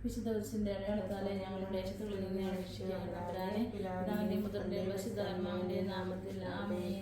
വിശുദ്ധ കുരിശിന്റെ അടയാളത്താലെ ഞങ്ങളുടെ ശത്രുക്കളിൽ നിന്ന് ഞങ്ങളെ രക്ഷിക്കണമേ. തമ്പുരാനെ, പിതാവിന്റെയും പുത്രന്റെയും പരിശുദ്ധാത്മാവിന്റെയും നാമത്തിൽ ആമേൻ.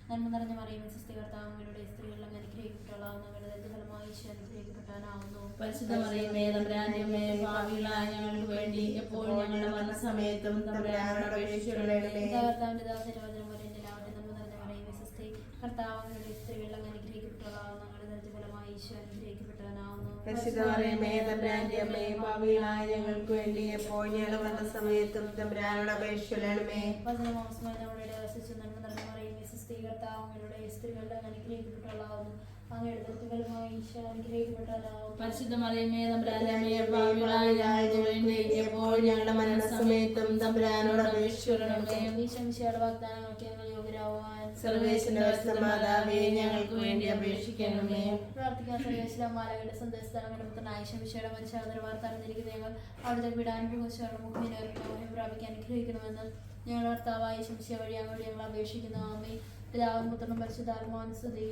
നന്മ നിറഞ്ഞ മറിയമേ സ്വസ്തി, കർത്താവ് അങ്ങയുടെ സ്ത്രീകളിൽ അങ്ങ് അനുഗ്രഹിക്കപ്പെട്ടവളാകുന്നു. അങ്ങയുടെ ഫലമായി ഈശോ അനുഗ്രഹിക്കപ്പെട്ടവനാകുന്നു. പരിശുദ്ധ മറിയമേ, തമ്പുരാന്റെ അമ്മേ, പാപികളായ ഞങ്ങൾക്ക് വേണ്ടി എപ്പോഴും ഞങ്ങളുടെ മരണസമയത്തും തമ്പുരാനോട് അപേക്ഷിച്ചുകൊള്ളണമേ. കർത്താവിന്റെ ദാസന്റെ വചനം പോലെ എന്റെ ലാവട്ടെ. നന്മ നിറഞ്ഞ മറിയമേ സ്വസ്തി, കർത്താവ് അങ്ങയുടെ സ്ത്രീകളിൽ അങ്ങ് അനുഗ്രഹിക്കപ്പെട്ടവളാകുന്നു. അങ്ങയുടെ ഫലമായി ഈശോ അനുഗ്രഹിക്കപ്പെട്ടവനാകുന്നു. പരിശുദ്ധ മറിയമേ, തമ്പുരാന്റെ അമ്മേ, പാപികളായ ഞങ്ങൾക്ക് വേണ്ടി എപ്പോഴും ഞങ്ങളുടെ മരണസമയത്തും തമ്പുരാനോട് അപേക്ഷിച്ചുകൊള്ളണമേ. വചനമാംസമായി നമ്മുടെ ഇടയിൽ വസിച്ചു. നന്മ നിറഞ്ഞ മറിയമേ സ്വസ്തി, കർത്താവ് അങ്ങയുടെ സ്ത്രീകളുടെ അങ്ങ് അനുഗ്രഹിക്കപ്പെട്ടവളാകുന്നു. അങ്ങയുടെ ഫലമായി ഈശോ അനുഗ്രഹിക്കപ്പെട്ടവനാകുന്നു. പരിശുദ്ധ മറിയമേ, തമ്പുരാന്റെ അമ്മേ, പാപികളായ ഞങ്ങൾക്ക് വേണ്ടി എപ്പോഴും ഞങ്ങളുടെ മരണസമയത്തും തമ്പുരാനോട് അപേക്ഷിച്ചുകൊള്ളണമേ. ഈശോയുടെ വാഗ്ദാനങ്ങൾക്ക് ഞങ്ങൾ യോഗ്യരാകുവാൻ സർവേശ്വരന്റെ പരിശുദ്ധ മാതാവേ, ഞങ്ങൾക്ക് വേണ്ടി അപേക്ഷിക്കണമേ. പ്രാർത്ഥിക്കാൻ സർവേശ്വരമാലയുടെ സന്ദേശസ്ഥാനങ്ങളുടെ പുത്രനായ ഈശോയുടെ മനുഷ്യാന്തര വാർത്ത അറിഞ്ഞിരിക്കുന്ന ഞങ്ങൾ അവിടുത്തെ വിടാനുഭവിച്ചാണ് മുഖ്യനോഹം പ്രാപിക്കാൻ അനുഗ്രഹിക്കണമെന്ന് ഞങ്ങൾ ഭർത്താവായ ഈശോ വഴി അങ്ങോട്ട് ഞങ്ങൾ അപേക്ഷിക്കുന്നു. ആമേ. പിതാവും പുത്രനും പരിശുദ്ധാത്മാവിനും സ്തുതി.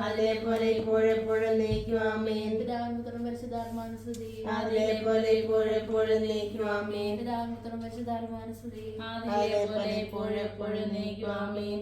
അതേപോലെ ഇപ്പോഴെപ്പോഴും നീക്കും ആമേൻ. പിതാവും പുത്രനും പരിശുദ്ധാത്മാവിനും സ്തുതി. അതേപോലെ ഇപ്പോഴെപ്പോഴും നീക്കും ആമേൻ. പിതാവും പുത്രനും പരിശുദ്ധാത്മാവിനും സ്തുതി. അതേപോലെ ഇപ്പോഴെപ്പോഴും നീക്കും ആമേൻ.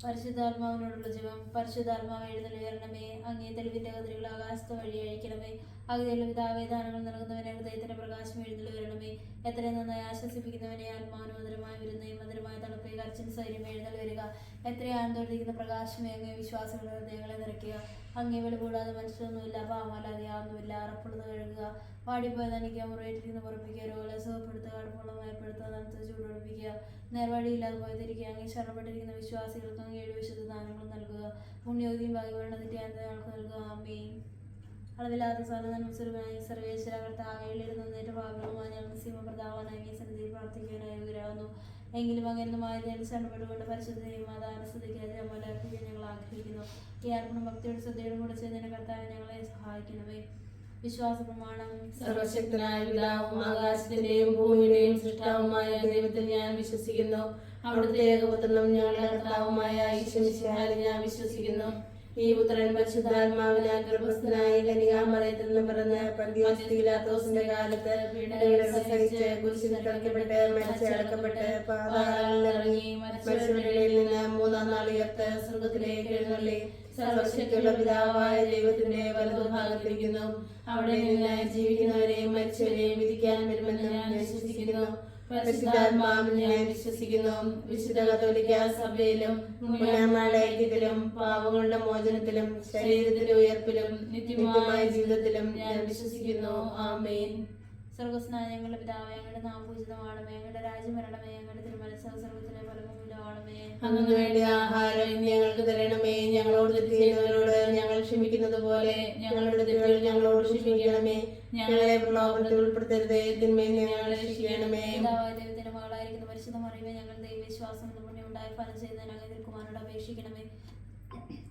പരിശുദ്ധാത്മാവിനോടുള്ള ജപം. പരിശുദ്ധാത്മാവ് എഴുന്നള്ളിവരണമേ. അങ്ങേ തെളിവിന്റെ കതിരുകൾ ആകാശത്ത് വഴി അഴിക്കണമേ. അകതെയുള്ള പിതാവേ, ദാനങ്ങൾ നൽകുന്നവനെ ഹൃദയത്തിന്റെ പ്രകാശം എഴുന്നള്ളി വരണമേ. എത്രയും നന്നായി ആശ്വസിപ്പിക്കുന്നവനെ ആത്മാനുമധുരമായി വരുന്നേയും മധുരമായ തണുപ്പേ കർച്ചിൻ സൈര്യം എഴുന്നള്ളി വരിക. എത്രയും ആനന്ദോടിക്കുന്ന പ്രകാശമേ, അങ്ങേ വിശ്വാസങ്ങളുടെ ഹൃദയങ്ങളെ നിറയ്ക്കുക. അങ്ങേ വെളി കൂടാതെ മനുഷ്യരൊന്നുമില്ല, പാവമല്ലാതെ യാതൊന്നുമില്ല. അറപ്പുള്ളത് കഴുകുക, വാടിപ്പോയ തനിക്ക് മുറിയേറ്റിരിക്കുന്ന പുറപ്പിക്കുക, രോഗങ്ങളെ സുഖപ്പെടുത്തുക, അടുപ്പുള്ള മയപ്പെടുത്തുക, തണുത്ത ചൂടുപിടിപ്പിക്കുക, നേർവഴിയില്ലാതെ പോയതിരിക്കുക. അങ്ങേ ശരണപ്പെട്ടിരിക്കുന്ന വിശ്വാസികൾക്ക് അങ്ങ് 7 വിശുദ്ധ ദാനങ്ങൾ നൽകുക. പുണ്യവതിയും ഭാഗ്യവരണത്തിന്റെ ഞങ്ങൾക്ക് നൽകുക. ആമേൻ. അളവില്ലാത്ത സാധനമായി സർവേശ്വര കർത്താവ് എഴുന്നേറ്റ് ഭാഗങ്ങളുമായി ഞങ്ങൾ സീമപ്രധാവാനായി ഈ സന്നിധിയിൽ പ്രാർത്ഥിക്കാനായി യോഗ്യരാകുന്നു. എങ്കിലും അങ്ങനെയുമായ ശരണപ്പെട്ടുകൊണ്ട് പരിശുദ്ധയും മാതാനുസ്തുതിക്കാതെ അർപ്പിക്കാൻ ഞങ്ങൾ ആഗ്രഹിക്കുന്നു. ഈ അർപ്പണം ഭക്തിയുടെ ശ്രദ്ധയോടും കൂടെ ചെയ്യുന്നതിന് കർത്താവ് ഞങ്ങളെ സഹായിക്കണമേ. വിശ്വാസ പ്രമാണം. സർവശക്തനായ പിതാവും ആകാശത്തിന്റെയും ഭൂമിയുടെയും സൃഷ്ടാവുമായ ദൈവത്തിൽ ഞാൻ വിശ്വസിക്കുന്നു. അവിടുത്തെ ഏകപുത്രനും ഞങ്ങളുടെ കർത്താവുമായ ഈശോമിശിഹായിൽ ഞാൻ വിശ്വസിക്കുന്നു. ഈ പുത്രൻ പരിശുദ്ധാത്മാവിനാൽ ഗർഭസ്ഥനായി കന്യകാമറിയത്തിൽ നിന്ന് പിറന്ന് പന്തിയോസ് പീലാത്തോസിന്റെ കാലത്ത് പീഡനങ്ങൾ സഹിച്ച് കുരിശിൽ തറയ്ക്കപ്പെട്ട് മരിച്ചടക്കപ്പെട്ട് പാതാളങ്ങളിൽ ഇറങ്ങി മരിച്ചവരിൽ നിന്ന് 3-ാം നാൾ ഉയർത്ത് സ്വർഗ്ഗത്തിലേക്ക് എഴുന്നള്ളി സർവശക്തിയുള്ള പിതാവായ ദൈവത്തിന്റെ വലതുഭാഗത്തിരിക്കുന്നു. അവിടെ നിന്ന് ജീവിക്കുന്നവരെയും മരിച്ചവരെയും വിധിക്കാൻ വരുമെന്ന് ഞാൻ വിശ്വസിക്കുന്നു. പരിശുദ്ധാത്മാവിൽ ഞാൻ വിശ്വസിക്കുന്നു. വിശുദ്ധ കത്തോലിക്ക സഭയിലും പുണ്യവാന്മാരുടെ ഐക്യത്തിലും പാപങ്ങളുടെ മോചനത്തിലും ശരീരത്തിന്റെ ഉയർപ്പിലും നിത്യമായ ജീവിതത്തിലും ഞാൻ വിശ്വസിക്കുന്നു. ആമേൻ. സ്വർഗ്ഗസ്ഥനായ ഞങ്ങളുടെ പിതാവേ, അങ്ങയുടെ നാമം പൂജിതമാണമേ. അങ്ങയുടെ രാജ്യം വരണമേ. അങ്ങയുടെ തിരുമനസ്സ് സ്വർഗ്ഗത്തിലെ പോലെ ഭൂമിയിലുമാണമേ. അന്നു വേണ്ടി ആഹാരം ഇന്ന് ഞങ്ങൾക്ക് തരണമേ. ഞങ്ങളോട് തെറ്റ് ചെയ്യുന്നവരോട് ഞങ്ങൾ ക്ഷമിക്കുന്നത് പോലെ ഞങ്ങളുടെ തെറ്റുകൾ ഞങ്ങളോട് ക്ഷമിക്കണമേ. ഞങ്ങളെ പ്രലോഭനത്തിൽ ഉൾപ്പെടുത്തരുതേ, തിന്മയിൽ ഞങ്ങളെ രക്ഷിക്കണമേ. പിതാവായ ദൈവത്തിന്റെ മകളായിരിക്കുന്ന പരിശുദ്ധ മറിയമേ, ഞങ്ങൾ ദൈവവിശ്വാസം പുണ്യം ഉണ്ടായി ഫലം ചെയ്യുന്നതിന് അങ്ങ് തിരുക്കുമാരനോട് അപേക്ഷിക്കണമേ.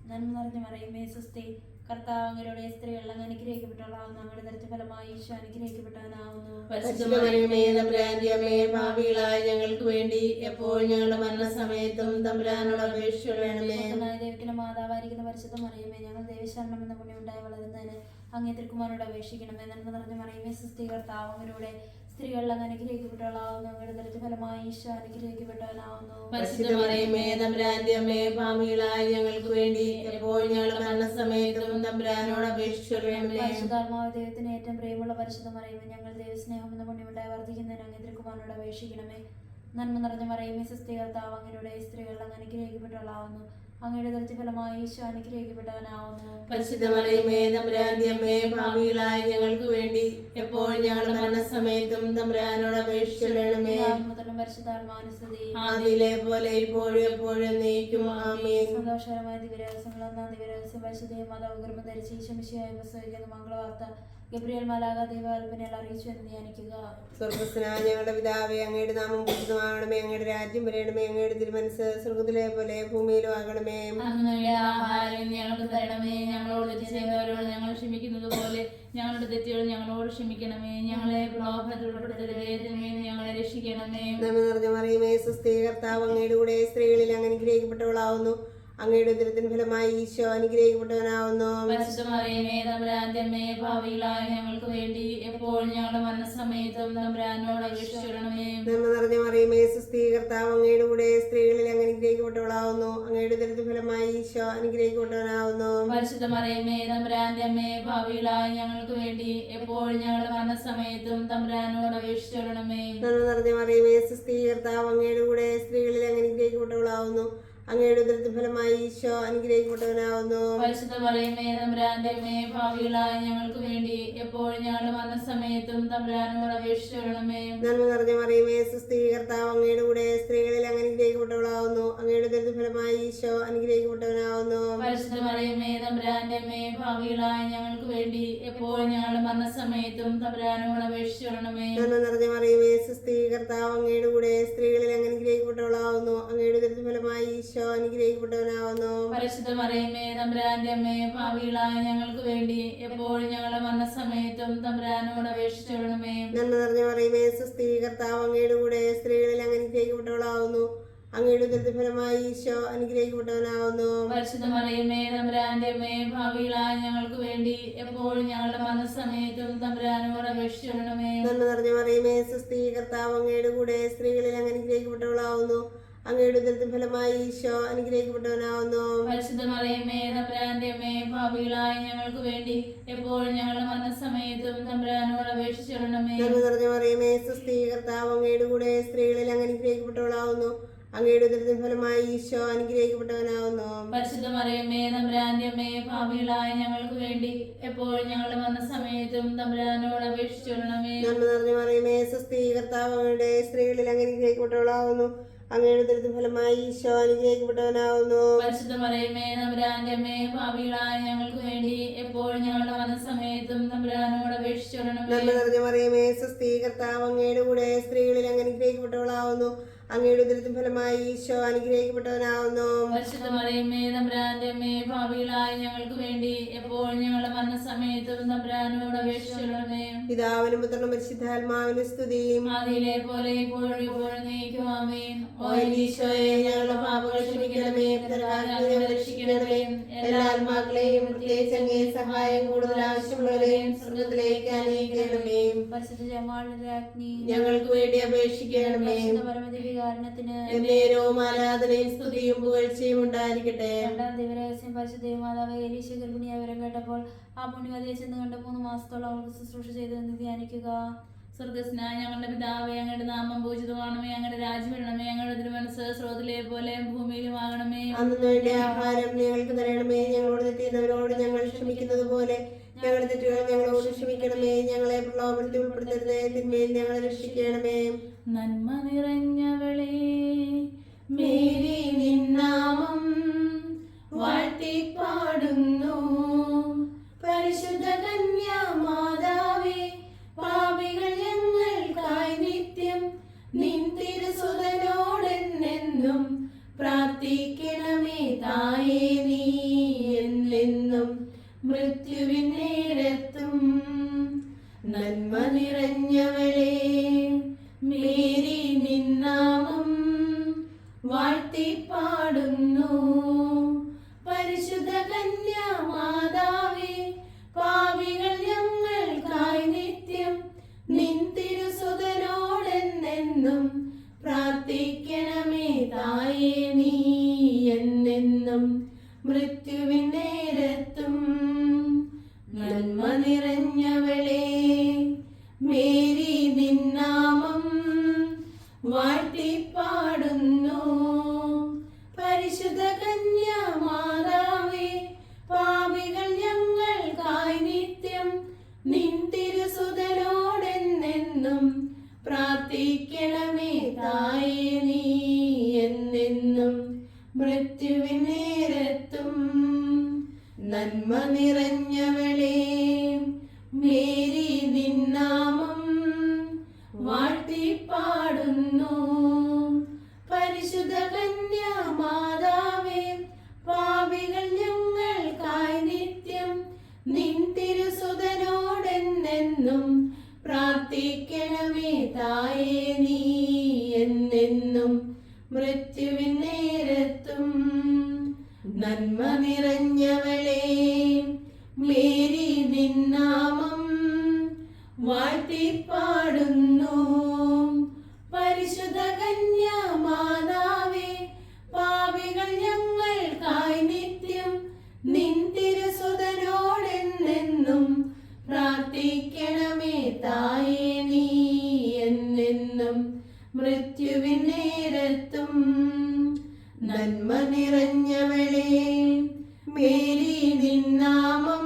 നന്മ നിറഞ്ഞ മറിയമേ സ്വസ്തി, കർത്താവ് അങ്ങയുടെ സ്ത്രീകളിൽ അങ്ങ് അനുഗ്രഹിക്കപ്പെട്ടവളാകുന്നു. അങ്ങയുടെ ദരിദ്ര ഫലമായി ഈശോ അനുഗ്രഹിക്കപ്പെട്ടവനാകുന്നു. പരിശുദ്ധ മറിയമേ, തമ്പുരാന്റെ അമ്മേ, പാപികളായ ഞങ്ങൾക്ക് വേണ്ടി എപ്പോഴും ഞങ്ങളുടെ മരണസമയത്തും തമ്പുരാനോട് അപേക്ഷിച്ചുകൊള്ളണമേ. ദൈവത്തിന്റെ മാതാവായിരിക്കുന്ന പരിശുദ്ധ മറിയമേ, ഞങ്ങൾ ദൈവശരണം എന്ന പുണ്യം ഉണ്ടായി വളരുന്നതിന് അങ്ങേ തിരുക്കുമാരനോട് അപേക്ഷിക്കണമേ. നന്മ നിറഞ്ഞ മറിയമേ സ്വസ്തി, കർത്താവ് അങ്ങയുടെ സ്ത്രീകളിൽ അങ്ങ് അനുഗ്രഹിക്കപ്പെട്ടവളാകുന്നു. അങ്ങയുടെ ദരിദ്ര ഫലമായി ഈശോ അനുഗ്രഹിക്കപ്പെട്ടവനാകുന്നു. പരിശുദ്ധ മറിയമേ, തമ്പുരാന്റെ അമ്മേ, പാപികളായ ഞങ്ങൾക്ക് വേണ്ടി എപ്പോഴും ഞങ്ങളുടെ മരണസമയത്തും തമ്പുരാനോട് അപേക്ഷിച്ചുകൊള്ളണമേ. പരിശുദ്ധാത്മാവ് ദൈവത്തിന് ഏറ്റവും പ്രിയമുള്ള പരിശുദ്ധ മറിയമേ, ഞങ്ങൾ ദൈവസ്നേഹം എന്ന പുണ്യമുണ്ടായി വർദ്ധിക്കുന്നതിന് അങ്ങേ തിരുക്കുമാരനോട് അപേക്ഷിക്കണമേ. നന്മ നിറഞ്ഞ മറിയമേ സ്വസ്തി, കർത്താവ് അങ്ങയുടെ സ്ത്രീകളിൽ അങ്ങ് അനുഗ്രഹിക്കപ്പെട്ടവളാകുന്നു. അങ്ങയുടെ ദരിദ്ര ഫലമായി ഈശോ അനുഗ്രഹിക്കപ്പെട്ടവനാകുന്നു. പരിശുദ്ധ മറിയമേ, തമ്പുരാന്റെ അമ്മേ, പാപികളായ ഞങ്ങൾക്ക് വേണ്ടി എപ്പോഴും ഞങ്ങളുടെ മരണസമയത്തും തമ്പുരാനോട് അപേക്ഷിച്ചുകൊള്ളണമേ. പരിശുദ്ധാത്മാവിന് സ്തുതി. ആദിയിലെ പോലെ ഇപ്പോഴും എപ്പോഴും നീക്കും. ആമേൻ. സന്തോഷകരമായ ദിവ്യരഹസ്യങ്ങൾ. ഒന്നാം ദിവ്യരഹസ്യം. പരിശുദ്ധയും മാതാവ് ധരിച്ച് ഈശോമിശിഹായെ പ്രസവിക്കുന്ന മംഗളവാർത്ത ഗബ്രിയേൽ മാലാഖ ദൈവകൽപ്പനയിൽ അറിയിച്ചു എന്ന് ധ്യാനിക്കുക. സ്വർഗ്ഗസ്ഥനായ ഞങ്ങളുടെ പിതാവേ, അങ്ങയുടെ നാമം പൂജിതമാകണമേ. അങ്ങയുടെ രാജ്യം വരണമേ. അങ്ങയുടെ തിരുമനസ്സ് സ്വർഗ്ഗത്തിലെ പോലെ ഭൂമിയിലും ആകണമേ. അന്നുള്ള ആഹാരം ഞങ്ങൾക്ക് തരണമേ. ഞങ്ങളോട് തെറ്റ് ചെയ്യുന്നവരോട് ഞങ്ങൾ ക്ഷമിക്കുന്നത് പോലെ ഞങ്ങളുടെ തെറ്റുകൾ ഞങ്ങളോട് ക്ഷമിക്കണമേ. ഞങ്ങളെ പ്രലോഭനത്തിൽ ഉൾപ്പെടുത്തരുതേ, തിന്മയിൽ ഞങ്ങളെ രക്ഷിക്കണമേ. നന്മ നിറഞ്ഞ മറിയമേ സ്വസ്തി, കർത്താവ് അങ്ങയുടെ കൂടെ സ്ത്രീകളിൽ അങ്ങ് അനുഗ്രഹിക്കപ്പെട്ടവളാവുന്നു. അങ്ങയുടെ ഉദരത്തിൻ ഫലമായി ഈശോ അനുഗ്രഹിക്കപ്പെട്ടവനാവുന്നു. പരിശുദ്ധ മറിയമേ തമ്പുരാന്റെ അമ്മേ, ഭാവികളായ ഞങ്ങൾക്ക് വേണ്ടി എപ്പോഴും ഞങ്ങളുടെ മരണസമയത്തും തമ്പുരാനോട് അപേക്ഷിച്ചുകൊള്ളണമേ. നന്മ നിറഞ്ഞ മറിയമേ, സുസ്ഥീ, കർത്താവ് അങ്ങയുടെ കൂടെ സ്ത്രീകളിൽ അങ്ങ് അനുഗ്രഹിക്കപ്പെട്ടവളാവുന്നു. അങ്ങയുടെ ഉദരത്തിൻ ഫലമായി ഈശോ അനുഗ്രഹിക്കപ്പെട്ടവനാവുന്നു. പരിശുദ്ധ മറിയമേ തമ്പുരാന്റെ അമ്മേ, ഭാവികളായ ഞങ്ങൾക്ക് വേണ്ടി എപ്പോഴും ഞങ്ങളുടെ മരണസമയത്തും തമ്പുരാനോട് അപേക്ഷിച്ചുകൊള്ളണമേ. നന്മ നിറഞ്ഞ മറിയമേ, സുസ്ഥീ, കർത്താവ് അങ്ങയുടെ കൂടെ സ്ത്രീകളിൽ അങ്ങ് അനുഗ്രഹിക്കപ്പെട്ടവളാവുന്നു. അങ്ങയുടെ ഉദരത്തിൻ ഫലമായി ഈശോ അനുഗ്രഹിക്കപ്പെട്ടവനാവുന്നു. പരിശുദ്ധ മറിയമേ തമ്പുരാന്റെ അമ്മേ, ഭാവികളായ ഞങ്ങൾക്ക് വേണ്ടി എപ്പോഴും ഞങ്ങളുടെ മരണസമയത്തും തമ്പുരാനോട് അപേക്ഷിച്ചുകൊള്ളണമേ. നന്മ നിറഞ്ഞ മറിയമേ, സുസ്ഥീ, കർത്താവ് അങ്ങയുടെ കൂടെ സ്ത്രീകളിൽ അങ്ങ് അനുഗ്രഹിക്കപ്പെട്ടവളാവുന്നു. അങ്ങയുടെ ഉദരത്തിൻ ഫലമായി ഈശോ അനുഗ്രഹിക്കപ്പെട്ടവനാവുന്നു. പരിശുദ്ധ മറിയമേ തമ്പുരാന്റെ അമ്മേ, ഭാവികളായ ഞങ്ങൾക്ക് വേണ്ടി എപ്പോഴും ഞങ്ങളുടെ മരണസമയത്തും തമ്പുരാനോട് അപേക്ഷിച്ചുകൊള്ളണമേ. നന്മ നിറഞ്ഞ മറിയമേ, സുസ്ഥീ, കർത്താവ് അങ്ങയുടെ കൂടെ സ്ത്രീകളിൽ അങ്ങ് അനുഗ്രഹിക്കപ്പെട്ടവളാവുന്നു. അങ്ങയുടെ ഉദരത്തിൻ ഫലമായി ഈശോ അനുഗ്രഹിക്കപ്പെട്ടവനാവുന്നു. പരിശുദ്ധ മറിയമേ തമ്പുരാന്റെ അമ്മേ, ഭാവികളായ ഞങ്ങൾക്ക് വേണ്ടി എപ്പോഴും ഞങ്ങളുടെ മരണസമയത്തും തമ്പുരാനോട് അപേക്ഷിച്ചുകൊള്ളണമേ. നന്മ നിറഞ്ഞ മറിയമേ, സുസ്ഥീ, കർത്താവ് അങ്ങയുടെ കൂടെ സ്ത്രീകളിൽ അങ്ങ് അനുഗ്രഹിക്കപ്പെട്ടവളാവുന്നു. അങ്ങയുടെ ഉദരത്തിൻ ഫലമായി ഈശോ അനുഗ്രഹിക്കപ്പെട്ടവനാവുന്നു. പരിശുദ്ധ മറിയമേ തമ്പുരാന്റെ അമ്മേ, ഭാവികളായ ഞങ്ങൾക്ക് വേണ്ടി എപ്പോഴും ഞങ്ങളുടെ മരണസമയത്തും തമ്പുരാനോട് അപേക്ഷിച്ചുകൊള്ളണമേ. നന്മ നിറഞ്ഞ മറിയമേ, സുസ്ഥീ, കർത്താവ് അങ്ങയുടെ കൂടെ സ്ത്രീകളിൽ അങ്ങ് അനുഗ്രഹിക്കപ്പെട്ടവളാവുന്നു. അങ്ങയുടെ ഉദരത്തിൻ ഫലമായി ഈശോ അനുഗ്രഹിക്കപ്പെട്ടവനാവുന്നു. പരിശുദ്ധ മറിയമേ തമ്പുരാന്റെ അമ്മേ, ഭാവികളായ ഞങ്ങൾക്ക് വേണ്ടി എപ്പോഴും ഞങ്ങളുടെ മരണസമയത്തും തമ്പുരാനോട് അപേക്ഷിച്ചുകൊള്ളണമേ. നന്മ നിറഞ്ഞ മറിയമേ, സുസ്ഥീ, കർത്താവ് അങ്ങയുടെ കൂടെ സ്ത്രീകളിൽ അങ്ങ് അനുഗ്രഹിക്കപ്പെട്ടവളാവുന്നു. അങ്ങയുടെ ഉദരത്തിൻ ഫലമായി ഈശോ അനുഗ്രഹിക്കപ്പെട്ടവനാവുന്നു. പരിശുദ്ധ മറിയമേ തമ്പുരാന്റെ അമ്മേ, ഭാവികളായ ഞങ്ങൾക്ക് വേണ്ടി എപ്പോഴും ഞങ്ങളുടെ മരണസമയത്തും തമ്പുരാനോട് അപേക്ഷിച്ചുകൊള്ളണമേ. നന്മ നിറഞ്ഞ മറിയമേ, സുസ്ഥീ, കർത്താവ് അങ്ങയുടെ സ്ത്രീകളിൽ അങ്ങ് അനുഗ്രഹിക്കപ്പെട്ടവളാവുന്നു. അങ്ങയുടെ ഉദരത്തിൻ ഫലമായി ഈശോ അനുഗ്രഹിക്കപ്പെട്ടവനാവുന്നു. പരിശുദ്ധ മറിയമേ തമ്പുരാന്റെ അമ്മേ, ഭാവികളായ ഞങ്ങൾക്ക് വേണ്ടി എപ്പോഴും ഞങ്ങളുടെ മരണസമയത്തും തമ്പുരാനോട് അപേക്ഷിച്ചുകൊള്ളണമേ. നന്മ നിറഞ്ഞ മറിയമേ, സുസ്ഥീ, കർത്താവ് അങ്ങയുടെ കൂടെ സ്ത്രീകളിൽ അങ്ങ് അനുഗ്രഹിക്കപ്പെട്ടവളാവുന്നു. അങ്ങയുടെ ഉദരത്തിൻ ഫലമായി ഈശോ അനുഗ്രഹിക്കപ്പെട്ടവനാവുന്നു. പരിശുദ്ധ മറിയമേ തമ്പുരാന്റെ അമ്മേ, ഭാവികളായ ഞങ്ങൾക്ക് വേണ്ടി എപ്പോഴും ഞങ്ങളുടെ മരണസമയത്തും തമ്പുരാനോട് അപേക്ഷിച്ചുകൊള്ളണമേ. പിതാവിനും പുത്രനും പരിശുദ്ധാത്മാവിനും സ്തുതി. ആദിയിലെ പോലെ ഇപ്പോഴും ഇപ്പോഴും നീക്കും ആമേൻ. ഓ ഈശോയെ, ഞങ്ങളുടെ പാപങ്ങൾ ക്ഷമിക്കണമേ, ഞങ്ങളെ രക്ഷിക്കണമേ. എല്ലാ ആത്മാക്കളെയും പ്രത്യേകിച്ച് അങ്ങേ സഹായം കൂടുതൽ ആവശ്യമുള്ളവരെയും സ്വർഗ്ഗത്തിലേക്ക് അനുഗ്രഹിക്കണമേ. പരിശുദ്ധ ജമാലിന്റെ അഗ്നി ഞങ്ങൾക്ക് വേണ്ടി അപേക്ഷിക്കണമേ. പരമദിവ്യകാരുണ്യത്തിന് എന്നേരവും ആരാധനയും സ്തുതിയും പുകഴ്ചയും ഉണ്ടായിരിക്കട്ടെ. രണ്ടാം ദിവരഹസ്യം പരിശുദ്ധ മാതാവ് എലീശ ഗർഭിണിയായ വിവരം കേട്ടപ്പോൾ ആ പുണ്യവതിയെ ചെന്ന് കണ്ട് 3 മാസത്തോളം അവൾക്ക് ശുശ്രൂഷ ചെയ്തെന്ന് ധ്യാനിക്കുക. സ്വർഗസ്നായ ഞങ്ങളുടെ പിതാവേ, അങ്ങയുടെ നാമം പൂജിതമാണമേ, അങ്ങയുടെ രാജ്യം വരണമേ, ഞങ്ങളുടെ തിരുമനസ്സ് സ്രോതിലെ പോലെ ഭൂമിയിലും ആകണമേ. അന്നു വേണ്ട ആഹാരം ഞങ്ങൾക്ക് തരണമേ. ഞങ്ങളോട് തെറ്റിയുന്നവരോട് ഞങ്ങൾ ക്ഷമിക്കുന്നത് പോലെ ഞങ്ങളുടെ തെറ്റുകൾ ഞങ്ങളോട് ക്ഷമിക്കണമേ. ഞങ്ങളെ പ്രലോഭനത്തിൽ ഉൾപ്പെടുത്തരുതേ, തിന്മയിൽ ഞങ്ങളെ രക്ഷിക്കണമേ. നന്മ നിറഞ്ഞവളേ, മേരി നിന്നാമം വാഴ്ത്തിപ്പാടുന്നു. പരിശുദ്ധ കന്യാമാതാവേ, പാപികൾ ഞങ്ങൾക്കായി നിത്യം നിൻ തിരുസുതനോടെന്നെന്നും പ്രാർത്ഥിക്കണമേ. തായേ, നീ എന്നെന്നും മൃത്യുവിൻ നേരത്തും. നന്മ നിറഞ്ഞവളേ, മേരി നിന്നാമം വാഴ്ത്തിപ്പാടുന്നു. പരിശുദ്ധ കന്യാമാതാവേ, പാപികൾ ഞങ്ങൾക്കായി നിത്യം നിൻ തിരുസുതനോടെന്നെന്നും പ്രാർത്ഥിക്കണമേ. തായേ, നീ എന്നെന്നും മൃത്യുവിൻ നേരത്തും. നന്മ നിറഞ്ഞവളേ, മേരി നിന്നാമം വാഴ്ത്തിപ്പാടുന്നു. പരിശുദ്ധ കന്യാമാതാവേ, പാപികൾ ഞങ്ങൾക്കായി നിത്യം നിൻ തിരുസുതനോടെന്നെന്നും പ്രാർത്ഥിക്കണമേ. തായേ, നീ എന്നെന്നും മൃത്യുവിൻ നേരത്തും. നന്മ നിറഞ്ഞവളേ, മേരി നിന്നാമം വാഴ്ത്തിപ്പാടുന്നു. പരിശുദ്ധ കന്യാമാതാവേ, പാപികൾ ഞങ്ങൾക്കായി നിത്യം നിൻ തിരുസുതനോടെന്നെന്നും പ്രാർത്ഥിക്കണമേ. തായേ, നീ എന്നെന്നും മൃത്യുവിൻ നേരത്തും. നന്മ നിറഞ്ഞവളേ മേരി നിന്നാമം വാഴ്ത്തിപ്പാടുന്നു. പരിശുദ്ധ കന്യാമാതാവേ പാപികൾ ഞങ്ങൾക്കായി നിത്യം നിൻ തിരുസുതനോടെന്നെന്നും പ്രാർത്ഥിക്കണമേ തായേ നീ എന്നെന്നും മൃത്യുവിൻ നേരത്തും. നന്മ നിറഞ്ഞവളേ മേരി നിന്നാമം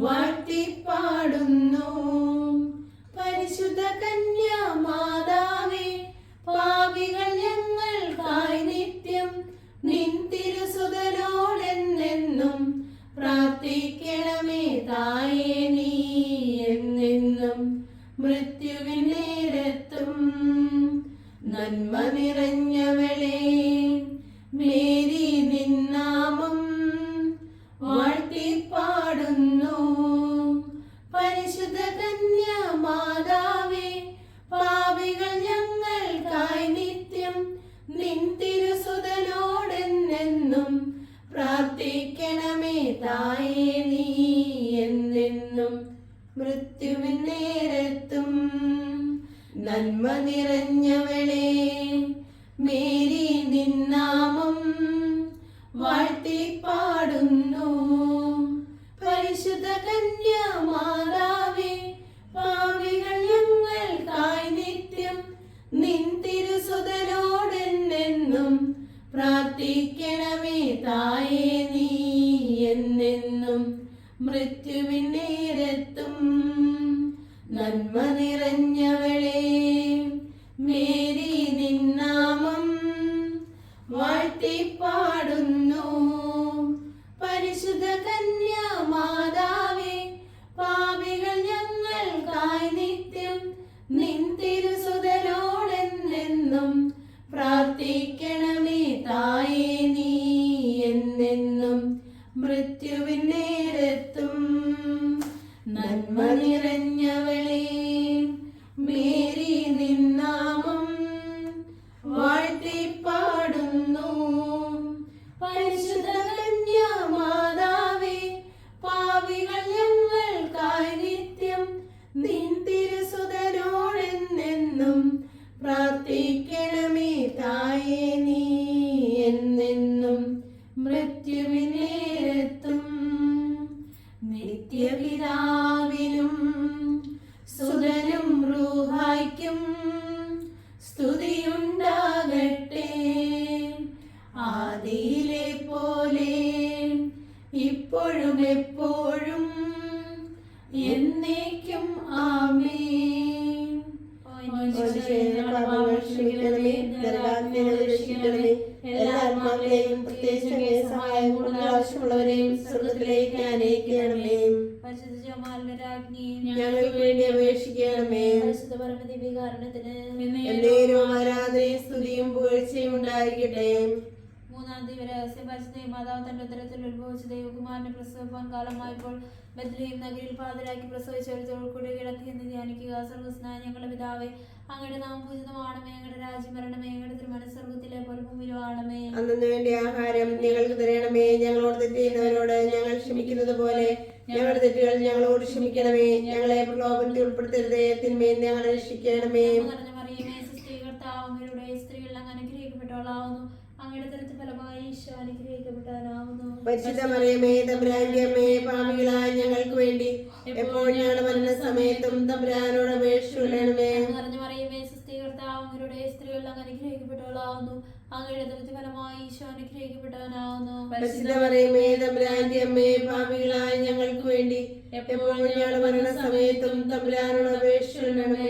വാഴ്ത്തിപ്പാടുന്നു. പരിശുദ്ധ കന്യാമാതാവേ പാപികൾ ഞങ്ങൾക്കായി നിത്യം നിൻ തിരുസുതനോടെന്നെന്നും പ്രാർത്ഥിക്കണമേ തായേ നീ എന്നെന്നും മൃത്യുവിൻ നേരത്തും. നന്മ നിറഞ്ഞവളേ മേരി നിന്നാമം വാഴ്ത്തിപ്പാടുന്നു. പരിശുദ്ധ കന്യാമാതാവേ പാപികൾ ഞങ്ങൾക്കായി നിത്യം നിൻ തിരുസുതനോടെന്നെന്നും പ്രാർത്ഥിക്കണമേ തായേ നീ എന്നെന്നും മൃത്യുവിൻ നേരത്തും. നന്മ നിറഞ്ഞവളേ മേരി നിന്നാമം വാഴ്ത്തിപ്പാടുന്നു. പരിശുദ്ധ കന്യാമാതാവേ പാപികൾ ഞങ്ങൾക്കായി നിത്യം നിൻ തിരുസുതനോടെന്നെന്നും പ്രാർത്ഥിക്കണമേ തായേ നീ എന്നെന്നും മൃത്യുവിൻ നേരത്തും. നന്മ നിറഞ്ഞവളേ മേരി നിന്നാമം വാഴ്ത്തിപ്പാടുന്നു. പരിശുദ്ധ കന്യാമാതാവേ പാപികൾ ഞങ്ങൾക്കായി നിത്യം നിൻ തിരുസുതനോടെന്നെന്നും പ്രാർത്ഥിക്കണമേ തായേ നീ എന്നെന്നും മൃത്യുവിൻ നേരത്തും. നന്മ നിറഞ്ഞവളേ മേരി നിന്നാമം വാഴ്ത്തിപ്പാടുന്നു. പരിശുദ്ധ കന്യാമാതാവേ പാപികൾ ഞങ്ങൾക്കായി നിത്യം നിൻ തിരുസുതനോടെന്നെന്നും പ്രാർത്ഥിക്കണമേ തായേ നീ എന്നെന്നും മൃത്യുവിൻ നേരത്തും. നിത്യപിതാവിനും സുതനും റൂഹായ്ക്കും സ്തുതിയുണ്ടാകട്ടെ, ആദിയിലെ പോലെ ഇപ്പോഴും എപ്പോഴും എന്നേക്കും ആമേൻ. എല്ലാ ആത്മാക്കളെയും പ്രത്യേകിച്ച് സഹായം കൂടുതൽ ആവശ്യമുള്ളവരെയും സ്വർഗത്തിലേക്ക് അനയിക്കണമേ. ഞങ്ങൾക്ക് വേണ്ടി അപേക്ഷിക്കണമേ. എന്നേരും ആരാധനയും സ്തുതിയും പുകഴ്ചയും ഉണ്ടായിരിക്കട്ടെ. മൂന്നാം ദിവസം പരിശുദ്ധ മാതാവ് തന്റെ ഉദരത്തിൽ ഉത്ഭവിച്ച ദൈവകുമാരനെ പ്രസവിപ്പാൻ കാലമായപ്പോൾ ബത്ലഹേം നഗരിൽ പാതിരാക്കി പ്രസവിച്ചവരോട് കൂടി കിടത്തി എന്ന് ധ്യാനിക്കുക. സ്വർഗ്ഗസ്നായ ഞങ്ങളുടെ പിതാവേ, അങ്ങയുടെ നാമം പൂജിതമാണമേ, അങ്ങയുടെ രാജ്യം വരണമേ, അങ്ങയുടെ തിരുമനസ്സ് സ്വർഗ്ഗത്തിലെ പോലെ ഭൂമിയിലും ആണമേ. അന്നു വേണ്ടി ആഹാരം ഞങ്ങൾക്ക് തരണമേ. ഞങ്ങളോട് തെറ്റ് ചെയ്യുന്നവരോട് ഞങ്ങൾ ക്ഷമിക്കുന്നത് പോലെ ഞങ്ങളുടെ തെറ്റുകൾ ഞങ്ങളോട് ക്ഷമിക്കണമേ. ഞങ്ങളെ പ്രലോഭനത്തിൽ ഉൾപ്പെടുത്തരുതേ, തിന്മയിൽ ഞങ്ങളെ രക്ഷിക്കണമേ. സ്ത്രീകൾ അങ്ങ് അനുഗ്രഹിക്കപ്പെട്ടവളാവുന്നു, അങ്ങയുടെ തരത്തിൽ ഫലമായി ഈശോ അനുഗ്രഹിക്കപ്പെട്ടവനാവുന്നു. പരിശുദ്ധ മറിയമേ തമ്പുരാന്റെ അമ്മേ, പാപികളായ ഞങ്ങൾക്ക് വേണ്ടി എപ്പോഴും ഞങ്ങളുടെ മരണസമയത്തും തമ്പുരാനോട് അപേക്ഷിക്കണമേ. സ്ത്രീകൾ അങ്ങ് അനുഗ്രഹിക്കപ്പെട്ടവളാവുന്നു, അങ്ങയുടെ തരത്തിൽ ഫലമായി ഈശോ അനുഗ്രഹിക്കപ്പെട്ടവനാവുന്നു. പരിശുദ്ധ മറിയമേ തമ്പുരാന്റെ അമ്മേ, പാപികളായ ഞങ്ങൾക്ക് വേണ്ടി എപ്പോഴും ഞങ്ങളുടെ മരണസമയത്തും തമ്പുരാനോട് അപേക്ഷിക്കണമേ.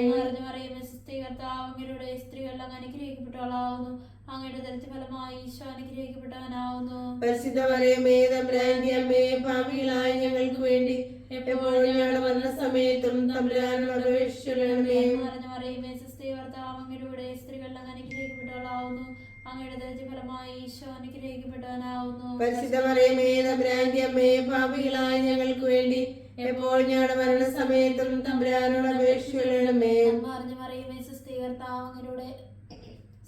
സ്ത്രീകൾ അങ്ങ് അനുഗ്രഹിക്കപ്പെട്ടവളാവുന്നു, അങ്ങയുടെ തരത്തിൽ ഫലമായി ഈശോ അനുഗ്രഹിക്കപ്പെട്ടവനാവുന്നു. പരിശുദ്ധ മറിയമേ തമ്പുരാന്റെ അമ്മേ, പാപികളായ ഞങ്ങൾക്ക് വേണ്ടി എപ്പോഴും ഞങ്ങളുടെ മരണസമയത്തും തമ്പുരാനോട് അപേക്ഷിക്കണമേ. സ്ത്രീകൾ അങ്ങ് അനുഗ്രഹിക്കപ്പെട്ടവളാവുന്നു, അങ്ങയുടെ തരത്തിൽ ഫലമായി ഈശോ അനുഗ്രഹിക്കപ്പെട്ടവനാവുന്നു. പരിശുദ്ധ മറിയമേ തമ്പുരാന്റെ അമ്മേ, പാപികളായ ഞങ്ങൾക്ക് വേണ്ടി എപ്പോഴും ഞങ്ങളുടെ മരണസമയത്തും തമ്പുരാനോട് അപേക്ഷിക്കണമേ.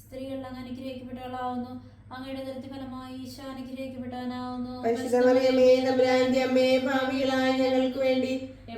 സ്ത്രീകൾ അങ്ങ് അനുഗ്രഹിക്കപ്പെട്ടവളാവുന്നു, അങ്ങയുടെ ദരിദ്ര ഫലമായി ഈശോ അനുഗ്രഹിക്കപ്പെട്ടവനാവുന്നു. പരിശുദ്ധ മറിയമേ തമ്പുരാന്റെ അമ്മേ, പാപികളായ ഞങ്ങൾക്ക് വേണ്ടി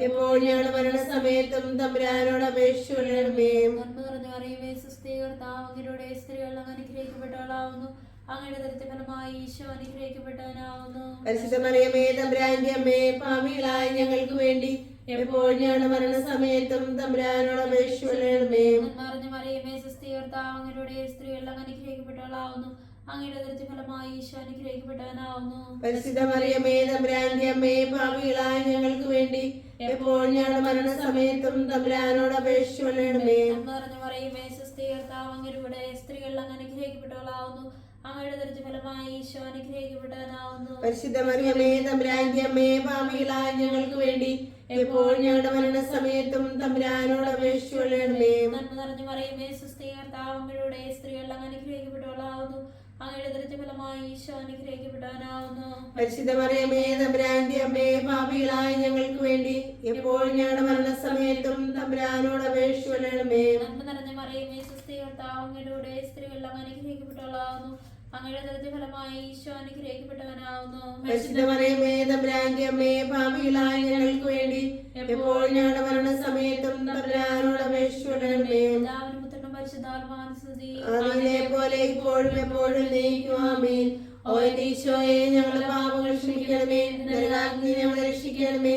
എപ്പോൾ ഞങ്ങളുടെ മരണസമയത്തും തമ്പുരാനോട് അപേക്ഷിച്ചുകൊള്ളണമേ. നന്മ നിറഞ്ഞ മറിയമേ, സുസ്ഥി കർത്താവ് അങ്ങയുടെ സ്ത്രീകൾ അങ്ങ് അനുഗ്രഹിക്കപ്പെട്ടവളാവുന്നു. അങ്ങയുടെ ദരിദ്ര ഫലമായി ഈശോ അനുഗ്രഹിക്കപ്പെട്ടവനാവുന്നു. പരിശുദ്ധ മറിയമേ തമ്പുരാന്റെ അമ്മേ, പാപികളായ ഞങ്ങൾക്ക് വേണ്ടി എപ്പോൾ ഞങ്ങളുടെ മരണസമയത്തും തമ്പുരാനോട് അപേക്ഷിച്ചുകൊള്ളണമേ. നന്മ നിറഞ്ഞ മറിയമേ, സുസ്ഥി കർത്താവ് അങ്ങയുടെ സ്ത്രീകൾ അങ്ങ് അനുഗ്രഹിക്കപ്പെട്ടവളാവുന്നു. അങ്ങയുടെ ദരിദ്ര ഫലമായി ഈശോ അനുഗ്രഹിക്കപ്പെട്ടവനാവുന്നു. പരിശുദ്ധ മറിയമേ തമ്പുരാന്റെ അമ്മേ, പാപികളായ ഞങ്ങൾക്ക് വേണ്ടി എപ്പോൾ ഞങ്ങളുടെ മരണസമയത്തും തമ്പുരാനോട് അപേക്ഷിച്ചുകൊള്ളണമേ. നന്മ നിറഞ്ഞ മറിയമേ, സുസ്ഥി കർത്താവ് അങ്ങയുടെ സ്ത്രീകൾ അങ്ങ് അനുഗ്രഹിക്കപ്പെട്ടവളാവുന്നു. അങ്ങയുടെ ദരിദ്ര ഫലമായി ഈശോ അനുഗ്രഹിക്കപ്പെട്ടവനാവുന്നു. പരിശുദ്ധ മറിയമേ തമ്പുരാന്റെ അമ്മേ, പാപികളായ ഞങ്ങൾക്ക് വേണ്ടി എപ്പോൾ ഞങ്ങളുടെ മരണസമയത്തും തമ്പുരാനോട് അപേക്ഷിച്ചുകൊള്ളണമേ. നന്മ നിറഞ്ഞ മറിയമേ, സുസ്ഥി കർത്താവ് അങ്ങയുടെ സ്ത്രീകൾ അങ്ങ് അനുഗ്രഹിക്കപ്പെട്ടവളാവുന്നു. അങ്ങയുടെ ദരിദ്ര ഫലമായി ഈശോ അനുഗ്രഹിക്കപ്പെട്ടവനാവുന്നു. പരിശുദ്ധ മറിയമേ തമ്പുരാന്റെ അമ്മേ, പാപികളായ ഞങ്ങൾക്ക് വേണ്ടി എപ്പോൾ ഞങ്ങളുടെ മരണസമയത്തും തമ്പുരാനോട് അപേക്ഷിച്ചുകൊള്ളണമേ. നന്മ നിറഞ്ഞ മറിയമേ, സുസ്ഥി കർത്താവ് അങ്ങയുടെ സ്ത്രീകൾ അങ്ങ് അനുഗ്രഹിക്കപ്പെട്ടവളാവുന്നു. അങ്ങയുടെ ദരിദ്ര ഫലമായി ഈശോ അനുഗ്രഹിക്കപ്പെട്ടവനാവുന്നു. പരിശുദ്ധ മറിയമേ തമ്പുരാന്റെ അമ്മേ, പാപികളായ ഞങ്ങൾക്ക് വേണ്ടി എപ്പോൾ ഞങ്ങളുടെ മരണസമയത്തും തമ്പുരാനോട് അപേക്ഷിച്ചുകൊള്ളണമേ. പിതാവിനും പുത്രനും പരിശുദ്ധാത്മാവിനും സ്തുതി. ആദിയിലെ പോലെ ഇപ്പോഴും എപ്പോഴും എന്നേക്കും ആമേൻ. ഓ എന്റെ ഈശോയെ, ഞങ്ങളുടെ പാപങ്ങൾ ക്ഷമിക്കണമേ, നരകാഗ്നി ഞങ്ങളെ രക്ഷിക്കണമേ.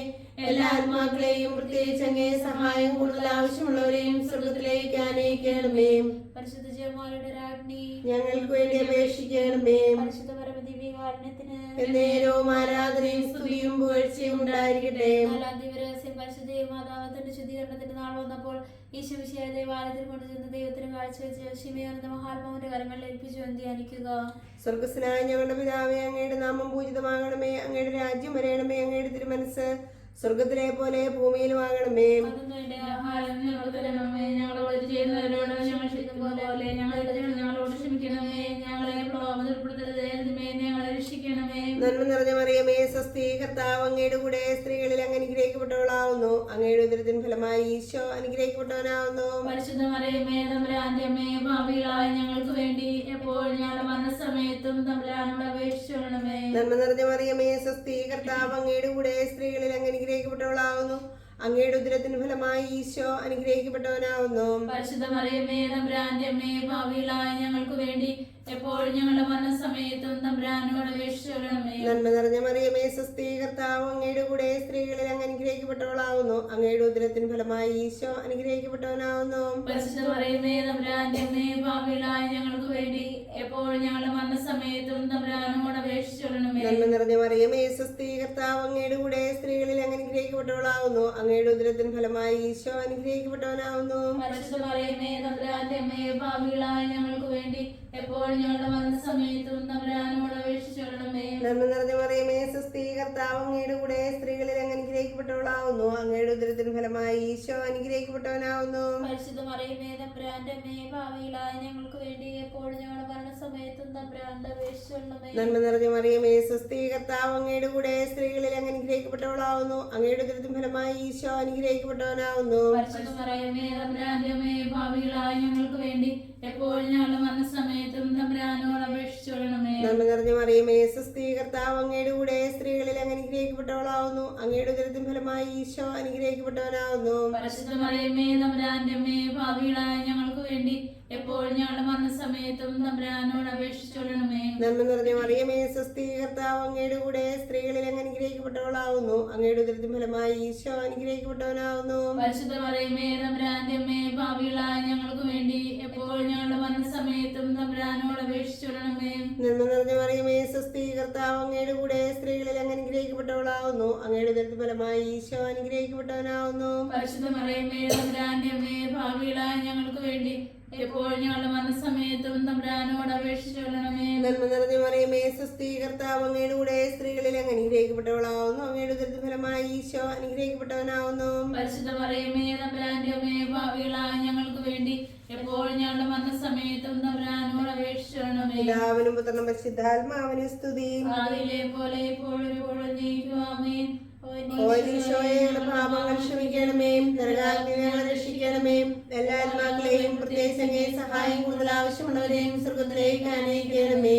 എല്ലാ ആത്മാക്കളെയും പ്രത്യേകിച്ച് അങ്ങേ സഹായം കൂടുതൽ ആവശ്യമുള്ളവരെയും സ്വർഗത്തിലേക്ക് ആനയിക്കണമേ. പരിശുദ്ധ ജയമാലയുടെ രാജ്ഞി, ഞങ്ങൾക്ക് വേണ്ടി അപേക്ഷിക്കണമേ. പരിശുദ്ധ പരമദിവ്യകാരുണ്യത്തിന് എന്നേരവും ആരാധനയും സ്തുതിയും പുകഴ്ചയും ഉണ്ടായിരിക്കട്ടെ. നാലാം ദിവരഹസ്യം, പരിശുദ്ധ മാതാവത്തിന്റെ ശുദ്ധീകരണത്തിന്റെ നാൾ വന്നപ്പോൾ ഈശോ വിശേഷ ദേവാലയത്തിൽ കൊണ്ടുചെന്ന് ദൈവത്തിന് കാഴ്ചവെച്ച് ശിമയോന്റെ മഹാത്മാവിന്റെ കരങ്ങളിൽ ഏൽപ്പിച്ചു എന്ന് ധ്യാനിക്കുക. സ്വർഗസ്നായ ഞങ്ങളുടെ പിതാവേ, അങ്ങയുടെ നാമം പൂജിതമാകണമേ. അങ്ങയുടെ രാജ്യം വരയണമേ. അങ്ങയുടെ തിരുമനസ് സ്വർഗത്തിലെ പോലെ ഭൂമിയിലും ആകണമേ. ആഹാരം ഞങ്ങൾക്ക് തരണമേ. ഞങ്ങളോട് ചെയ്യുന്നവരോട് ഞങ്ങൾ ക്ഷമിക്കുന്നതുപോലെ ഞങ്ങളോട് ക്ഷമിക്കണമേ. ഞങ്ങളെ പ്രലോഭനത്തിൽ ഉൾപ്പെടുത്തരുതേ, ഞങ്ങളെ രക്ഷിക്കണമേ. നന്മ നിറഞ്ഞ മറിയമേ, സ്വസ്തി, കർത്താവ് അങ്ങയുടെ കൂടെ സ്ത്രീകളിൽ അങ്ങ് അനുഗ്രഹിക്കപ്പെട്ടവളാവുന്നു. അങ്ങയുടെ ഉദരത്തിൻ ഫലമായി ഈശോ അനുഗ്രഹിക്കപ്പെട്ടവനാവുന്നു. പരിശുദ്ധ മറിയമേ തമ്പുരാന്റെ അമ്മേ, പാപികളായ ഞങ്ങൾക്ക് വേണ്ടി എപ്പോൾ ഞങ്ങളുടെ മരണസമയത്തും തമ്പുരാനോട് അപേക്ഷിച്ചുകൊള്ളണമേ. നന്മ നിറഞ്ഞ മറിയമേ, സ്വസ്തി, കർത്താവ് അങ്ങയുടെ കൂടെ സ്ത്രീകളിൽ അങ്ങ് അനുഗ്രഹിക്കപ്പെട്ടവളാവുന്നു. അങ്ങയുടെ ഉദരത്തിന് ഫലമായി ഈശോ അനുഗ്രഹിക്കപ്പെട്ടവനാവുന്നു. പരിശുദ്ധ മറിയമേ തമ്പുരാന്റെ അമ്മേ, പാപികളായ ഞങ്ങൾക്ക് വേണ്ടി എപ്പോൾ ഞങ്ങളുടെ മരണസമയത്തും തമ്പുരാനോട് അപേക്ഷിച്ചുകൊള്ളണമേ. നന്മ നിറഞ്ഞ മറിയമേ, സ്വസ്തി, കർത്താവ് അങ്ങയുടെ കൂടെ സ്ത്രീകളിൽ അങ്ങ് അനുഗ്രഹിക്കപ്പെട്ടവളാവുന്നു. അങ്ങയുടെ ഉദരത്തിന് ഫലമായി ഈശോ അനുഗ്രഹിക്കപ്പെട്ടവനാവുന്നു. പരിശുദ്ധ മറിയമേ തമ്പുരാന്റെ അമ്മേ, പാപികളായ ഞങ്ങൾക്ക് വേണ്ടി എപ്പോൾ ഞങ്ങളുടെ മരണസമയത്തും തമ്പുരാനോട് അപേക്ഷിച്ചുകൊള്ളണമേ. നന്മ നിറഞ്ഞ മറിയമേ, സ്വസ്തി, കർത്താവ് അങ്ങയുടെ കൂടെ സ്ത്രീകളിൽ അങ്ങ് അനുഗ്രഹിക്കപ്പെട്ടവളാവുന്നു. അങ്ങയുടെ ഉദരത്തിന് ഫലമായി ഈശോ അനുഗ്രഹിക്കപ്പെട്ടവനാവുന്നു. പരിശുദ്ധ മറിയമേ തമ്പുരാന്റെ അമ്മേ, പാപികളായ ഞങ്ങൾക്ക് വേണ്ടി എപ്പോൾ ഞങ്ങളുടെ മരണസമയത്തും തമ്പുരാനോട് അപേക്ഷിച്ചുകൊള്ളണമേ. നന്മ നിറഞ്ഞ മറിയമേ, സ്വസ്തി, കർത്താവ് അങ്ങയുടെ കൂടെ സ്ത്രീകളിൽ അങ്ങ് അനുഗ്രഹിക്കപ്പെട്ടവളാവുന്നു. അങ്ങയുടെ ഉദരത്തിന് ഫലമായി ഈശോ അനുഗ്രഹിക്കപ്പെട്ടവനാവുന്നു. പരിശുദ്ധ മറിയമേ തമ്പുരാന്റെ അമ്മേ, പാപികളായ ഞങ്ങൾക്ക് വേണ്ടി എപ്പോൾ ഞങ്ങളുടെ മരണസമയത്തും തമ്പുരാനോട് അപേക്ഷിച്ചുകൊള്ളണമേ. നന്മ നിറഞ്ഞ മറിയമേ, സ്വസ്തി, കർത്താവ് അങ്ങയുടെ കൂടെ സ്ത്രീകളിൽ അങ്ങ് അനുഗ്രഹിക്കപ്പെട്ടവളാവുന്നു. അങ്ങയുടെ ഉദരത്തിന് ഫലമായി ഈശോ അനുഗ്രഹിക്കപ്പെട്ടവനാവുന്നു. പരിശുദ്ധ മറിയമേ തമ്പുരാന്റെ അമ്മേ, പാപികളായ ഞങ്ങൾക്ക് വേണ്ടി എപ്പോൾ ഞങ്ങളുടെ മരണസമയത്തും തമ്പുരാനോട് അപേക്ഷിച്ചുകൊള്ളണമേ. നന്മ നിറഞ്ഞ മറിയമേ, സ്വസ്തി, കർത്താവ് അങ്ങയുടെ കൂടെ സ്ത്രീകളിൽ അങ്ങ് അനുഗ്രഹിക്കപ്പെട്ടവളാവുന്നു. അങ്ങയുടെ ഉദരത്തിന് ഫലമായി ഈശോ അനുഗ്രഹിക്കപ്പെട്ടവനാവുന്നു. പരിശുദ്ധ മറിയമേ തമ്പുരാന്റെ അമ്മേ, പാപികളായ ഞങ്ങൾക്ക് വേണ്ടി എപ്പോൾ ഞങ്ങളുടെ മരണസമയത്തും തമ്പുരാനോട് അപേക്ഷിച്ചുകൊള്ളണമേ. നന്മ നിറഞ്ഞ മറിയമേ, സ്വസ്തി, കർത്താവ് അങ്ങയുടെ കൂടെ സ്ത്രീകളിൽ അങ്ങ് അനുഗ്രഹിക്കപ്പെട്ടവളാവുന്നു. അങ്ങയുടെ ഉദരത്തിന് ഫലമായി ഈശോ അനുഗ്രഹിക്കപ്പെട്ടവനാവുന്നു. പരിശുദ്ധ മറിയമേ തമ്പുരാന്റെ അമ്മേ, പാപികളായ ഞങ്ങൾക്ക് വേണ്ടി എപ്പോൾ ഞങ്ങളുടെ മരണസമയത്തും തമ്പുരാനോട് അപേക്ഷിച്ചുകൊള്ളണമേ. നന്മ നിറഞ്ഞ മറിയമേ, സ്വസ്തി, കർത്താവ് അങ്ങയുടെ കൂടെ സ്ത്രീകളിൽ അങ്ങ് അനുഗ്രഹിക്കപ്പെട്ടവളാവുന്നു. അങ്ങയുടെ ഉദരത്തിന് ഫലമായി ഈശോ അനുഗ്രഹിക്കപ്പെട്ടവനാവുന്നു. പരിശുദ്ധ മറിയമേ തമ്പുരാന്റെ അമ്മേ, പാപികളായ ഞങ്ങൾക്ക് വേണ്ടി എപ്പോൾ ഞങ്ങളുടെ മരണസമയത്തും തമ്പുരാനോട് അപേക്ഷിച്ചുകൊള്ളണമേ. നന്മ നിറഞ്ഞ മറിയമേ, സ്വസ്തി, കർത്താവ് അങ്ങയുടെ കൂടെ സ്ത്രീകളിൽ അങ്ങ് അനുഗ്രഹിക്കപ്പെട്ടവളാവുന്നു. അങ്ങയുടെ ഉദരത്തിന് ഫലമായി ഈശോ അനുഗ്രഹിക്കപ്പെട്ടവനാവുന്നു. പരിശുദ്ധ മറിയമേ തമ്പുരാന്റെ അമ്മേ, പാപികളായ ഞങ്ങൾക്ക് വേണ്ടി എപ്പോൾ ഞങ്ങളുടെ മരണസമയത്തും തമ്പുരാനോട് അപേക്ഷിച്ചുകൊള്ളണമേ. പിതാവിനും പുത്രനും പരിശുദ്ധാത്മാവിനും സ്തുതി. ആദിയിലെ പോലെ ഇപ്പോഴും എപ്പോഴും എന്നേക്കും ആമേൻ. ഓ ഈശോയെ, ഞങ്ങളുടെ പാപങ്ങൾ ക്ഷമിക്കണമേ, നരകാഗ്നി ഞങ്ങളെ രക്ഷിക്കണമേ. എല്ലാ ആത്മാക്കളെയും പ്രത്യേകിച്ച് അങ്ങേ സഹായം കൂടുതൽ ആവശ്യമുള്ളവരെയും സ്വർഗത്തിലേക്ക് ആനയിക്കണമേ.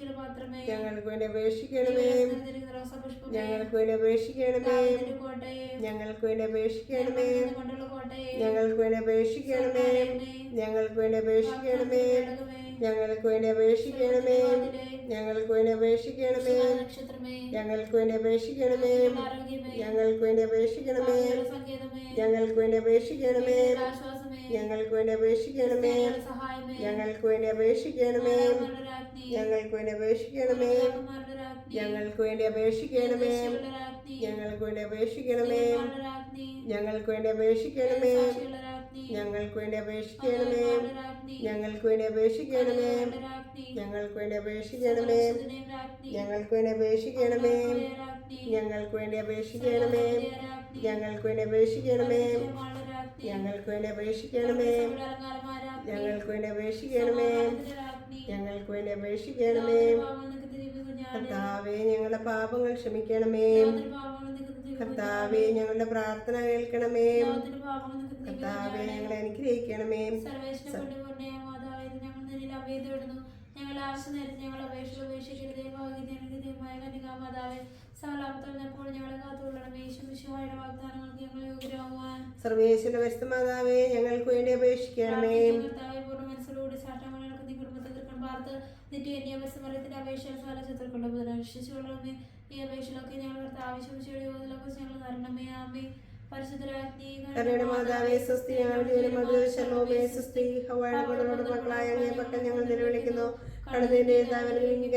ഭക്തിയുടെ പാത്രമേ, ഞങ്ങൾക്ക് വേണ്ടി അപേക്ഷിക്കണമേ. നിറഞ്ഞിരിക്കുന്ന റോസാപുഷ്പമേ, ഞങ്ങൾക്ക് വേണ്ടി അപേക്ഷിക്കണമേ. ദാവീദിന്റെ കോട്ടയെ, ഞങ്ങൾക്ക് വേണ്ടി അപേക്ഷിക്കണമേ. ഞങ്ങൾ കൊണ്ടുള്ള കോട്ടയെ, ഞങ്ങൾക്ക് വേണ്ടി അപേക്ഷിക്കണമേ. ഞങ്ങൾക്ക് വേണ്ടി അപേക്ഷിക്കണമേ. ഞങ്ങൾക്ക് വേണ്ടി അപേക്ഷിക്കണമേ. ഞങ്ങൾക്ക് വേണ്ടി അപേക്ഷിക്കണമേ. നക്ഷത്രമേ, ഞങ്ങൾക്ക് വേണ്ടി അപേക്ഷിക്കണമേ. ആരോഗ്യമേ, ഞങ്ങൾക്ക് വേണ്ടി അപേക്ഷിക്കണമേ. സങ്കേതമേ, ഞങ്ങൾക്ക് വേണ്ടി അപേക്ഷിക്കണമേ. ആശ്വാസമേ, ഞങ്ങൾക്ക് വേണ്ടി അപേക്ഷിക്കണമേ. സഹായമേ, ഞങ്ങൾക്ക് വേണ്ടി അപേക്ഷിക്കണമേ. രാജ്ഞി, ഞങ്ങൾക്ക് വേണ്ടി അപേക്ഷിക്കണമേ. രാജ്ഞി, ഞങ്ങൾക്ക് വേണ്ടി അപേക്ഷിക്കണമേ. രാജ്ഞി, ഞങ്ങൾക്ക് വേണ്ടി അപേക്ഷിക്കണമേ. രാജ്ഞി, ഞങ്ങൾക്ക് വേണ്ടി അപേക്ഷിക്കണമേ. രാജ്ഞി, ഞങ്ങൾക്ക് വേണ്ടി അപേക്ഷിക്കണമേ. രാജ്ഞി, ഞങ്ങൾക്ക് വേണ്ടി അപേക്ഷിക്കണമേ. രാജ്ഞി, ഞങ്ങൾക്ക് വേണ്ടി അപേക്ഷിക്കണമേ. രാജ്ഞി, ഞങ്ങൾക്ക് വേണ്ടി അപേക്ഷിക്കണമേ. രാജ്ഞി, ഞങ്ങൾക്ക് വേണ്ടി അപേക്ഷിക്കണമേ. രാജ്ഞി, ഞങ്ങൾക്ക് വേണ്ടി അപേക്ഷിക്കണമേ. രാജ്ഞി, ഞങ്ങൾക്ക് വേണ്ടി അപേക്ഷിക്കണമേ. ഞങ്ങൾക്ക് വേണ്ടി അപേക്ഷിക്കണമേ. ഞങ്ങൾക്ക് വേണ്ടി അപേക്ഷിക്കണമേ. കർത്താവേ, ഞങ്ങളുടെ പാപങ്ങൾ ക്ഷമിക്കണമേ. കർത്താവേ, ഞങ്ങളുടെ പ്രാർത്ഥന കേൾക്കണമേ. കർത്താവേ, ഞങ്ങളെ അനുഗ്രഹിക്കണമേ. ഞങ്ങൾ ആവശ്യം നേരത്തെ ഞങ്ങൾ ഉപേക്ഷിക്കരുതേ. ഭാഗ്യമായ കന്യകാമാതാവേ, സകലാപത്തോടെ ഞങ്ങളെ കാത്തുകൊള്ളണമേ. യേശുമിശിഹായുടെ വാഗ്ദാനങ്ങൾക്ക് ഞങ്ങൾ യോഗ്യരാകുവാൻ സർവേശ്വര പരിശുദ്ധമാതാവേ, ഞങ്ങൾക്ക് വേണ്ടി അപേക്ഷിക്കണമേ. കർത്താവേ, പൂർണ്ണ മനസ്സിലൂടെ സാക്ഷാമണി നടക്കുന്ന കുടുംബത്തെ പാർത്ത് നിത്യമരത്തിന്റെ അപേക്ഷ ശത്രുക്കളുടെ ബുധന രക്ഷിച്ചുകൊള്ളണമേ. ഈ അപേക്ഷയിലൊക്കെ ഞങ്ങൾ ആവശ്യമിച്ചയുടെ യോജനകളെ ഞങ്ങൾ തരണമേ. ആമേ. പരിശുദ്ധരാജ്ഞി, കരുണയുടെ മാതാവേ, സ്വസ്തി. ഞങ്ങളുടെ മധുരമേ സ്വസ്തി. ഹവ്വായുടെ മക്കളായ അങ്ങേ പക്കൽ ഞങ്ങൾ നിലവിളിക്കുന്നു. കടലിന്റെ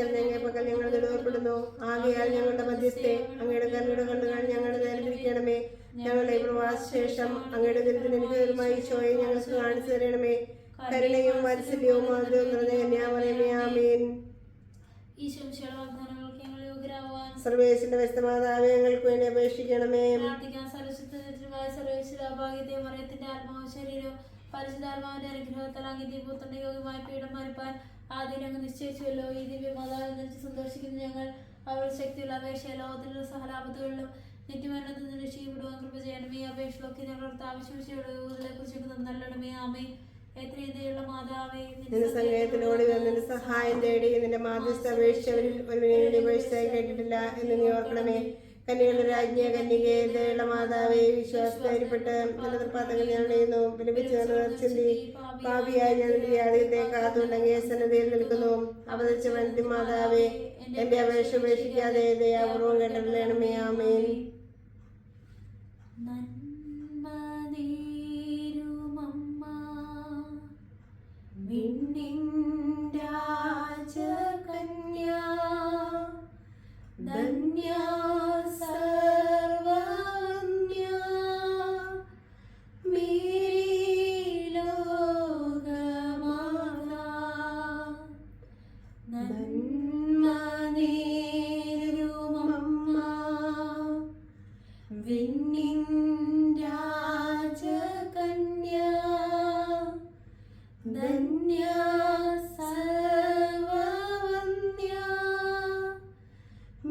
അങ്ങേ പക്കൽ ഞങ്ങൾ നിലവിൽപ്പെടുന്നു. ആകയാൽ ഞങ്ങളുടെ മധ്യസ്ഥെ അങ്ങയുടെ കരുണയുടെ കണ്ണുകൾ ഞങ്ങളുടെ നേരിട്ടിരിക്കണമേ. ഞങ്ങളുടെ പ്രവാസശേഷം അങ്ങയുടെ ദുരിതമായി ഈശോയെ ഞങ്ങൾക്ക് കാണിച്ചു തരണമേ. കരുണയും വാത്സല്യവും മാതൃവും നിറഞ്ഞ കന്യാമറിയമേ, ആമേൻ. ഈശോമിശിഹായുടെ വാഗ്ദാനങ്ങൾക്ക് ഞങ്ങൾ യോഗ്യരാകുവാൻ സർവേശ്വരന്റെ പരിശുദ്ധമാതാവേ, ഞങ്ങൾക്ക് വേണ്ടി അപേക്ഷിക്കണമേ. പ്രാർത്ഥിക്കാൻ സർവശക്തനായ സർവേശ്വര ഭാഗ്യത്തെ മറിയത്തിന്റെ ആത്മാവും ശരീരവും പരിശുദ്ധാത്മാവിന്റെ അനുഗ്രഹത്താൽ അങ്ങിന്റെ പുത്രന്റെ യോഗ്യമായ പീഠം മരിപ്പാൻ ആദ്യം അങ്ങ് നിശ്ചയിച്ചുവല്ലോ. ഈ ദിവ്യമാതാവിൽ നിന്ന് സന്തോഷിക്കുന്ന ഞങ്ങൾ അവളുടെ ശക്തിയുള്ള അപേക്ഷ ലോകത്തിലുള്ള സഹലാപത്തുകളിലും നിത്യമരണത്തിൽ നിന്ന് രക്ഷിക്കപ്പെടുവാൻ കൃപ ചെയ്യണമേ. ഈ അപേക്ഷകളൊക്കെ ഞങ്ങളുടെ ആവശ്യമിച്ചതിനെ കുറിച്ച് നല്ലണമേ. ആമേ. എത്രയും ദയുള്ള മാതാവേ, നിന്റെ സങ്കേതത്തിനോട് നിന്റെ സഹായം തേടി നിന്റെ മാധ്യസ്ഥ അപേക്ഷിച്ചവരിൽ ഒരുവിനെ അപേക്ഷിച്ചായി കേട്ടിട്ടില്ല എന്ന് നീ ഓർക്കണമേ. കന്യകളുടെ രാജ്ഞിയ കന്യകയെ, ദയുള്ള മാതാവേ, വിശ്വാസത്തിൽപ്പെട്ട് നിന്റെ തൃപ്പാത്തങ്ങൾ ഞാൻ ചെയ്യുന്നു. വിലപിച്ച് ചിന്തി പാപിയായി ഞാൻ നിന്റെ ആദ്യത്തെ കാത്തുണ്ടെങ്കിൽ സന്നദ്ധയിൽ നിൽക്കുന്നു. അവതരിച്ച വന്ധ്യ മാതാവേ, എന്റെ അപേക്ഷ ഉപേക്ഷിക്കാതെ ദയാപൂർവം കേട്ടിടണമേ. ആമേൻ. വിണ്ണിൻ രാജകന്യാ, ധന്യാ സർവവന്യാ, മേരി ലോകമാതാ, നന്മ നേരുമമ്മ, വിണ്ണിൻ രാജകന്യാ, ധന്യാ സർവവന്യാ,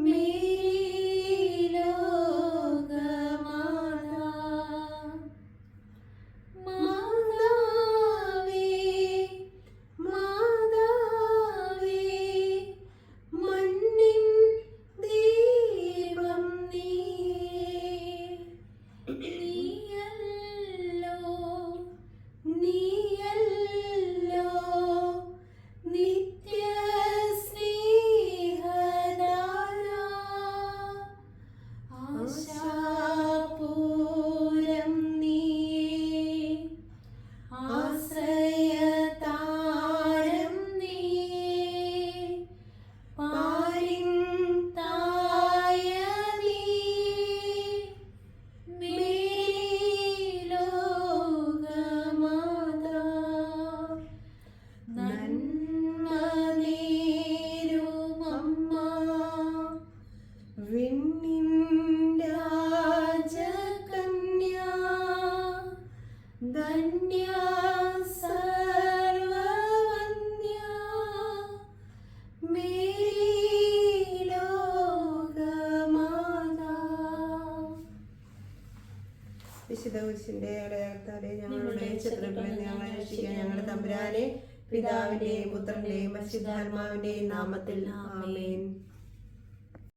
മേരി ലോകമാതാ. മാതാവേ, മാതാവേ, മണ്ണിൻ ദീപം നീയല്ലോ, നീയല്ലോ നിത്യ സ്നേഹദാന, ആശാപൂരം നീയേ, ആശ്രയതാരം നീയേ, പാരിൻ തായ നീയേ, മേരി ലോകമാതാ, നന്മ നേരുമമ്മ, വിണ്ണിൻ രാജകന്യാ, ധന്യാ സർവവന്യാ, മേരി ലോകമാതാ. വിശുദ്ധ കുരിശിന്റെ അടയാളത്താലെ ഞങ്ങളുടെ ശത്രുക്കളെ ഞങ്ങളെ രക്ഷിക്കാൻ ഞങ്ങളുടെ തമ്പുരാനെ പിതാവിന്റെയും പുത്രന്റെയും പരിശുദ്ധാത്മാവിന്റെയും നാമത്തിൽ ആമേൻ.